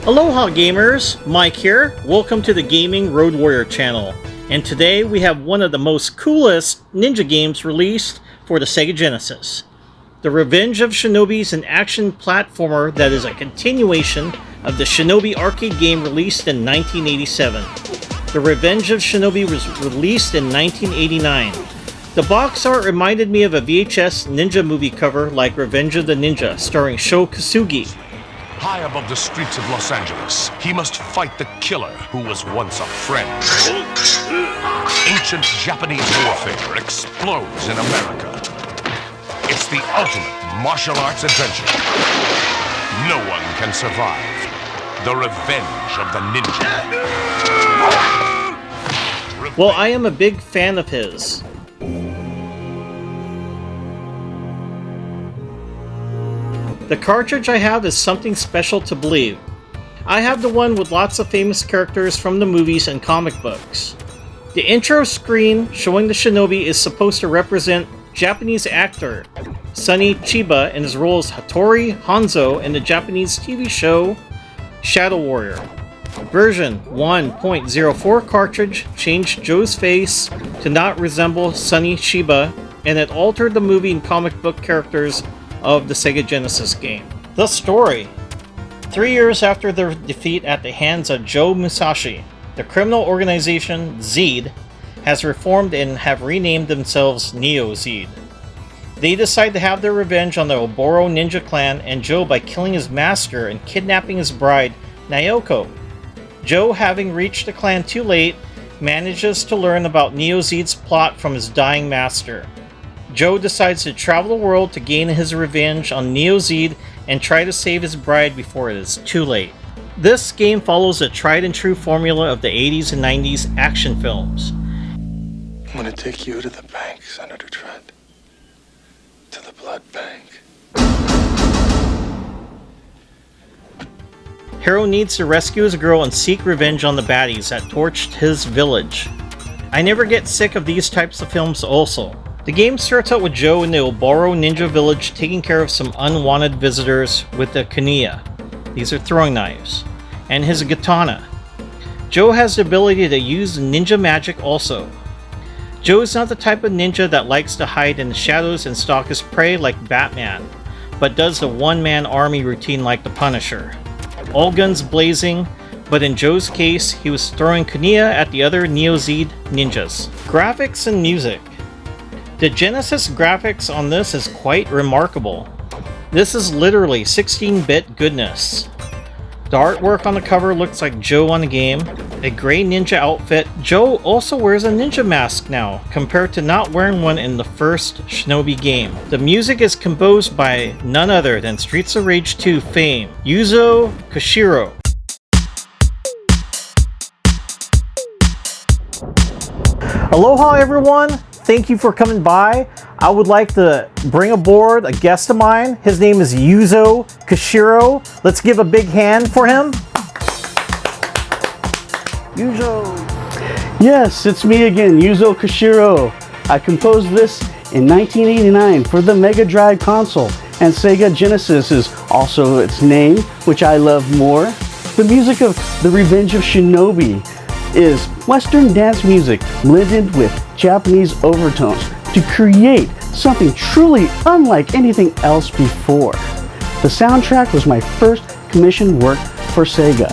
Aloha gamers, Mike here. Welcome to the Gaming Road Warrior channel. And today we have one of the most coolest ninja games released for the Sega Genesis. The Revenge of Shinobi is an action platformer that is a continuation of the Shinobi arcade game released in 1987. The Revenge of Shinobi was released in 1989. The box art reminded me of a VHS ninja movie cover like Revenge of the Ninja starring Sho Kosugi. High above the streets of Los Angeles, he must fight the killer who was once a friend. Ancient Japanese warfare explodes in America. It's the ultimate martial arts adventure. No one can survive. The Revenge of the Ninja. Well, I am a big fan of his. The cartridge I have is something special to believe. I have the one with lots of famous characters from the movies and comic books. The intro screen showing the Shinobi is supposed to represent Japanese actor Sonny Chiba in his role as Hattori Hanzo in the Japanese TV show Shadow Warrior. Version 1.04 cartridge changed Joe's face to not resemble Sonny Chiba, and it altered the movie and comic book characters of the Sega Genesis game. The story. 3 years after their defeat at the hands of Joe Musashi, the criminal organization Zed has reformed and have renamed themselves Neo Zed. They decide to have their revenge on the Oboro ninja clan and Joe by killing his master and kidnapping his bride, Naoko. Joe, having reached the clan too late, manages to learn about Neo Zed's plot from his dying master. Joe decides to travel the world to gain his revenge on Neo Zed and try to save his bride before it is too late. This game follows a tried and true formula of the 80s and 90s action films. I'm gonna take you to the bank, Senator Trent. To the blood bank. Hero needs to rescue his girl and seek revenge on the baddies that torched his village. I never get sick of these types of films also. The game starts out with Joe in the Oboro Ninja Village taking care of some unwanted visitors with a kuniya. These are throwing knives. And his katana. Joe has the ability to use ninja magic also. Joe is not the type of ninja that likes to hide in the shadows and stalk his prey like Batman, but does the one-man army routine like the Punisher. All guns blazing, but in Joe's case, he was throwing kuniya at the other Neo Zed ninjas. Graphics and music. The Genesis graphics on this is quite remarkable. This is literally 16-bit goodness. The artwork on the cover looks like Joe on the game. A gray ninja outfit. Joe also wears a ninja mask now, compared to not wearing one in the first Shinobi game. The music is composed by none other than Streets of Rage 2 fame, Yuzo Koshiro. Aloha everyone! Thank you for coming by. I would like to bring aboard a guest of mine. His name is Yuzo Koshiro. Let's give a big hand for him. Yuzo. Yes, it's me again, Yuzo Koshiro. I composed this in 1989 for the Mega Drive console, and Sega Genesis is also its name, which I love more. The music of The Revenge of Shinobi is Western dance music blended with Japanese overtones to create something truly unlike anything else before. The soundtrack was my first commissioned work for Sega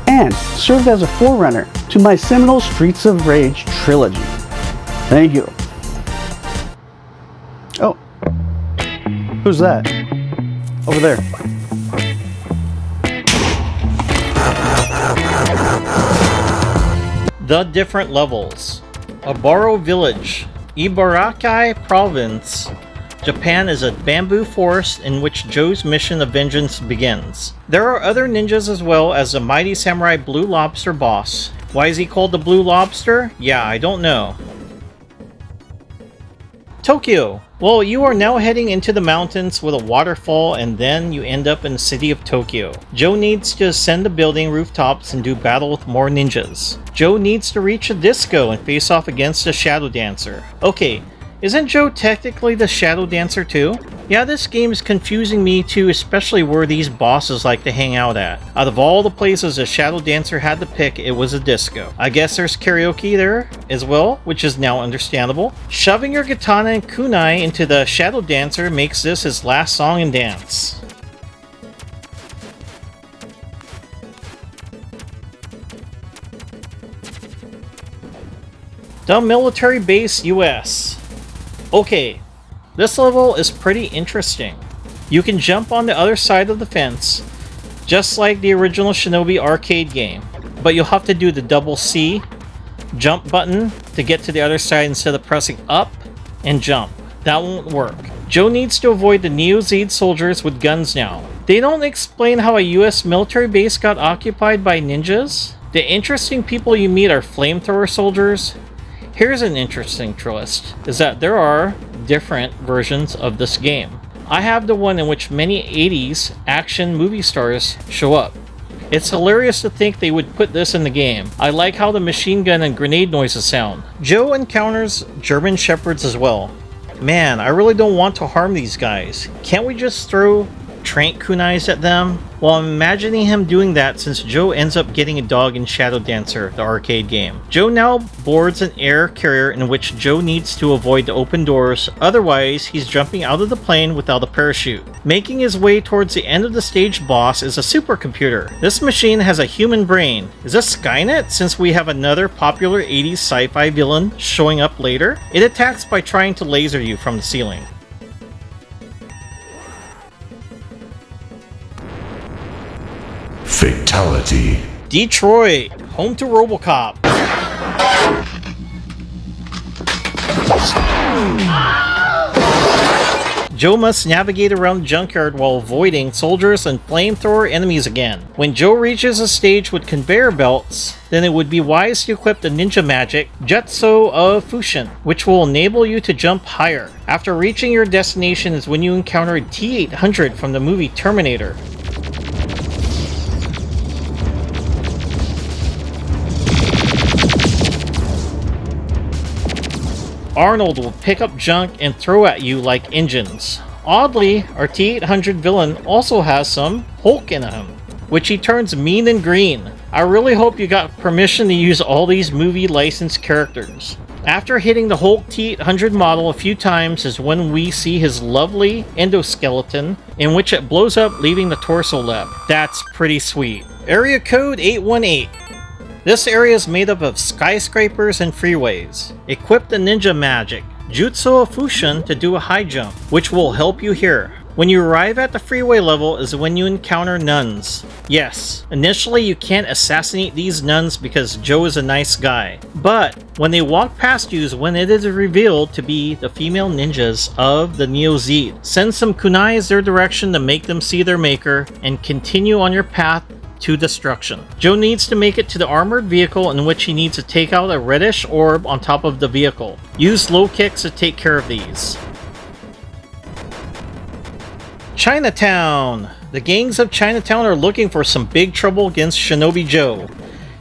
and served as a forerunner to my seminal Streets of Rage trilogy. Thank you. Oh, who's that? Over there. The different levels. Oboro Village, Ibaraki Province, Japan is a bamboo forest in which Joe's mission of vengeance begins. There are other ninjas as well as the mighty samurai Blue Lobster boss. Why is he called the Blue Lobster? Yeah, I don't know. Tokyo. Well, you are now heading into the mountains with a waterfall and then you end up in the city of Tokyo. Joe needs to ascend the building rooftops and do battle with more ninjas. Joe needs to reach a disco and face off against a shadow dancer. Okay, Isn't Joe technically the Shadow Dancer too? Yeah, this game is confusing me too, especially where these bosses like to hang out at. Out of all the places a Shadow Dancer had to pick, it was a disco. I guess there's karaoke there as well, which is now understandable. Shoving your katana and kunai into the Shadow Dancer makes this his last song and dance. The Military Base US. Okay, this level is pretty interesting. You can jump on the other side of the fence, just like the original Shinobi arcade game, but you'll have to do the double C jump button to get to the other side instead of pressing up and jump. That won't work. Joe needs to avoid the Neo-Zed soldiers with guns now. They don't explain how a US military base got occupied by ninjas. The interesting people you meet are flamethrower soldiers. Here's an interesting twist, is that there are different versions of this game. I have the one in which many 80s action movie stars show up. It's hilarious to think they would put this in the game. I like how the machine gun and grenade noises sound. Joe encounters German shepherds as well. Man, I really don't want to harm these guys. Can't we just throw trank kunais at them? Well, I'm imagining him doing that since Joe ends up getting a dog in Shadow Dancer, the arcade game. Joe now boards an air carrier in which Joe needs to avoid the open doors, otherwise he's jumping out of the plane without a parachute. Making his way towards the end of the stage boss is a supercomputer. This machine has a human brain. Is this Skynet, since we have another popular 80s sci-fi villain showing up later? It attacks by trying to laser you from the ceiling. Fatality. Detroit, home to RoboCop. Joe must navigate around the junkyard while avoiding soldiers and flamethrower enemies again. When Joe reaches a stage with conveyor belts, then it would be wise to equip the ninja magic Jutsu of Fushin, which will enable you to jump higher. After reaching your destination is when you encounter a T-800 from the movie Terminator. Arnold will pick up junk and throw at you like engines. Oddly, our T-800 villain also has some Hulk in him, which he turns mean and green. I really hope you got permission to use all these movie licensed characters. After hitting the Hulk T-800 model a few times is when we see his lovely endoskeleton, in which it blows up leaving the torso left. That's pretty sweet. Area code 818. This area is made up of skyscrapers and freeways. Equip the ninja magic, Jutsu of Fushin, to do a high jump, which will help you here. When you arrive at the freeway level is when you encounter nuns. Yes, initially you can't assassinate these nuns because Joe is a nice guy. But when they walk past you is when it is revealed to be the female ninjas of the Neo-Zed. Send some kunais their direction to make them see their maker and continue on your path to destruction. Joe needs to make it to the armored vehicle in which he needs to take out a reddish orb on top of the vehicle. Use low kicks to take care of these. Chinatown! The gangs of Chinatown are looking for some big trouble against Shinobi Joe.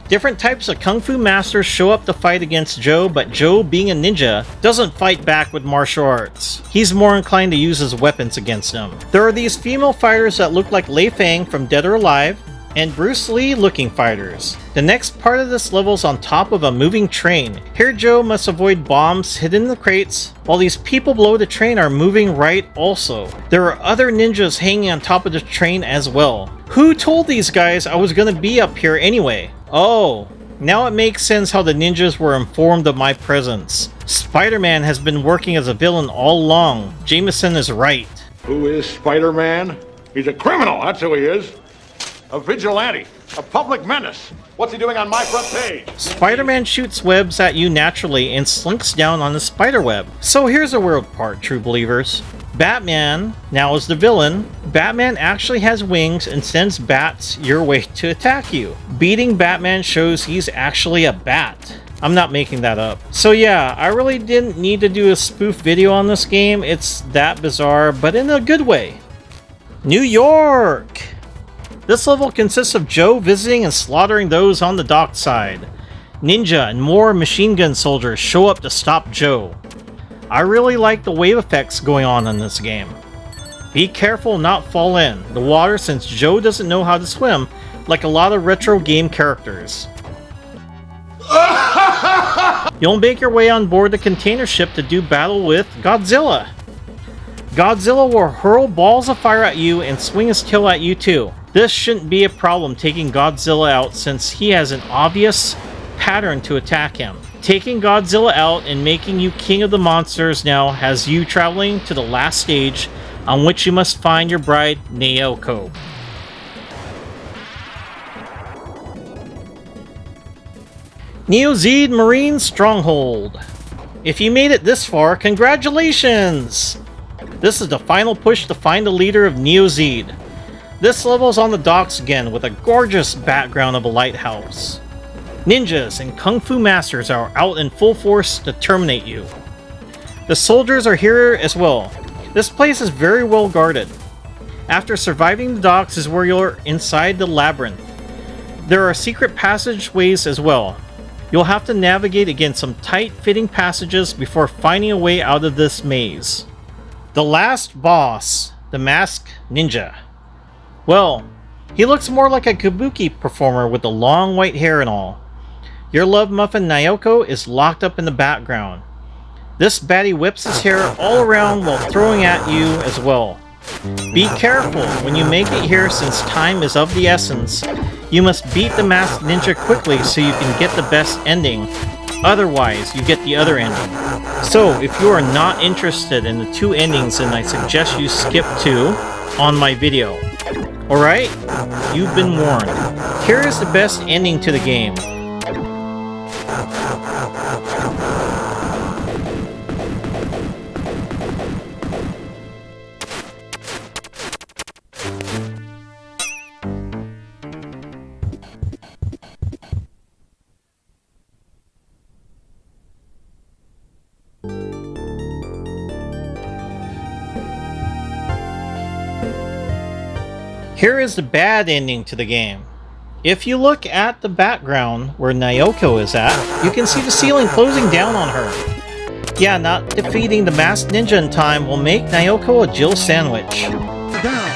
Different types of kung fu masters show up to fight against Joe, but Joe, being a ninja, doesn't fight back with martial arts. He's more inclined to use his weapons against them. There are these female fighters that look like Lei Fang from Dead or Alive, and Bruce Lee looking fighters. The next part of this level is on top of a moving train. Here Joe must avoid bombs hidden in the crates, while these people below the train are moving right also. There are other ninjas hanging on top of the train as well. Who told these guys I was gonna be up here anyway? Oh, now it makes sense how the ninjas were informed of my presence. Spider-Man has been working as a villain all along. Jameson is right. Who is Spider-Man? He's a criminal, that's who he is. A vigilante, a public menace. What's he doing on my front page? Spider-Man shoots webs at you naturally and slinks down on the spider web. So here's the weird part, true believers. Batman now is the villain. Batman actually has wings and sends bats your way to attack you. Beating Batman shows he's actually a bat. I'm not making that up. So yeah, I really didn't need to do a spoof video on this game. It's that bizarre, but in a good way. New York! This level consists of Joe visiting and slaughtering those on the dock side. Ninja and more machine gun soldiers show up to stop Joe. I really like the wave effects going on in this game. Be careful not fall in the water since Joe doesn't know how to swim like a lot of retro game characters. You'll make your way on board the container ship to do battle with Godzilla. Godzilla will hurl balls of fire at you and swing his tail at you too. This shouldn't be a problem taking Godzilla out since he has an obvious pattern to attack him. Taking Godzilla out and making you king of the monsters now has you traveling to the last stage on which you must find your bride, Naoko. Neo-Zeed Marine Stronghold. If you made it this far, congratulations! This is the final push to find the leader of Neo-Zeed. This level is on the docks again with a gorgeous background of a lighthouse. Ninjas and kung fu masters are out in full force to terminate you. The soldiers are here as well. This place is very well guarded. After surviving the docks is where you're inside the labyrinth. There are secret passageways as well. You'll have to navigate against some tight-fitting passages before finding a way out of this maze. The last boss, the Masked Ninja. Well, he looks more like a kabuki performer with the long white hair and all. Your love muffin Naoko is locked up in the background. This baddie whips his hair all around while throwing at you as well. Be careful when you make it here since time is of the essence. You must beat the Masked Ninja quickly so you can get the best ending. Otherwise, you get the other ending. So, if you are not interested in the two endings, then I suggest you skip to on my video. Alright? You've been warned. Here is the best ending to the game. Here is the bad ending to the game. If you look at the background where Naoko is at, you can see the ceiling closing down on her. Yeah, not defeating the Masked Ninja in time will make Naoko a Jill sandwich. Down.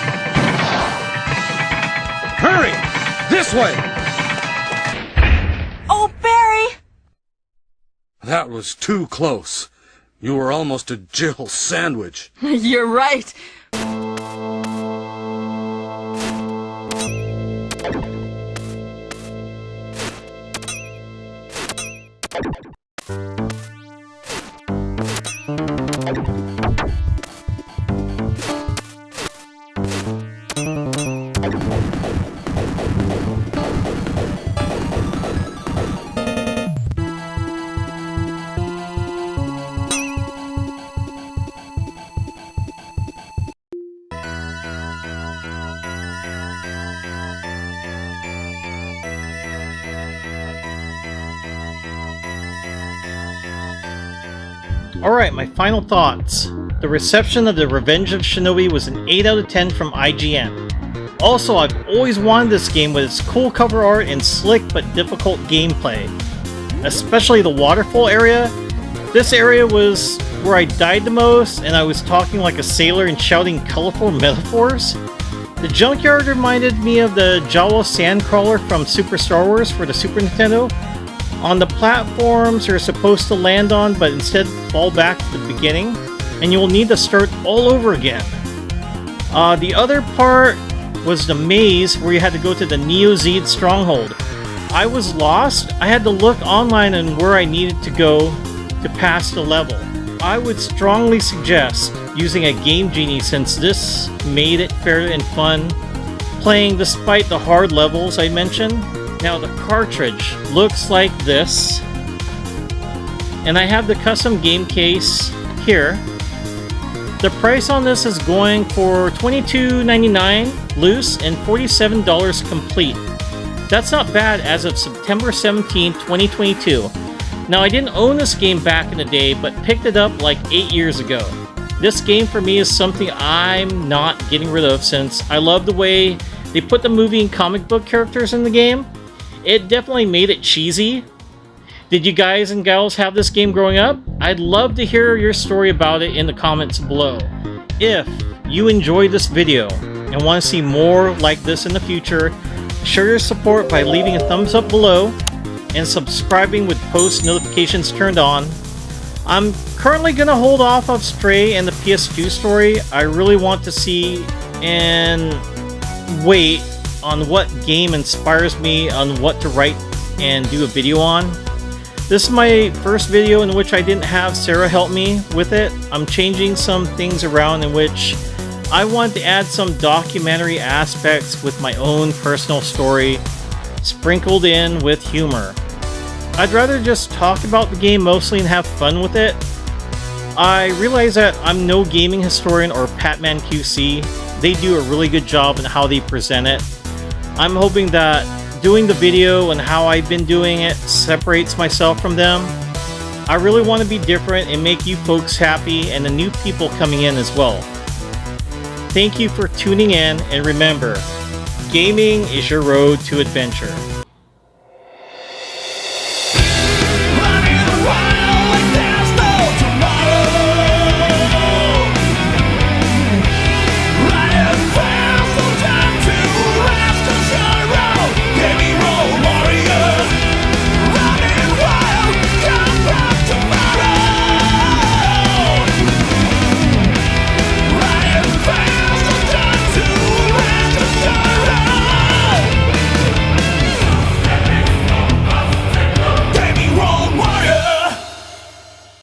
Hurry! This way! Oh, Barry! That was too close. You were almost a Jill sandwich. You're right. Alright, my final thoughts. The reception of The Revenge of Shinobi was an 8 out of 10 from IGN. Also, I've always wanted this game with its cool cover art and slick but difficult gameplay. Especially the waterfall area. This area was where I died the most, and I was talking like a sailor and shouting colorful metaphors. The junkyard reminded me of the Jawa Sandcrawler from Super Star Wars for the Super Nintendo. On the platforms you're supposed to land on, but instead fall back to the beginning, and you will need to start all over again. The other part was the maze where you had to go to the Neo-Zeed stronghold. I was lost. I had to look online on where I needed to go to pass the level. I would strongly suggest using a Game Genie since this made it fair and fun playing despite the hard levels I mentioned. Now the cartridge looks like this, and I have the custom game case here. The price on this is going for $22.99 loose and $47 complete. That's not bad as of September 17, 2022. Now I didn't own this game back in the day, but picked it up like 8 years ago. This game for me is something I'm not getting rid of since I love the way they put the movie and comic book characters in the game. It definitely made it cheesy. Did you guys and gals have this game growing up? I'd love to hear your story about it in the comments below. If you enjoyed this video and want to see more like this in the future, show your support by leaving a thumbs up below and subscribing with post notifications turned on. I'm currently going to hold off of Stray and the PS2 story. I really want to see and wait on what game inspires me on what to write and do a video on. This is my first video in which I didn't have Sarah help me with it. I'm changing some things around in which I want to add some documentary aspects with my own personal story, sprinkled in with humor. I'd rather just talk about the game mostly and have fun with it. I realize that I'm no gaming historian or Patman QC. They do a really good job in how they present it. I'm hoping that doing the video and how I've been doing it separates myself from them. I really want to be different and make you folks happy and the new people coming in as well. Thank you for tuning in, and remember, gaming is your road to adventure.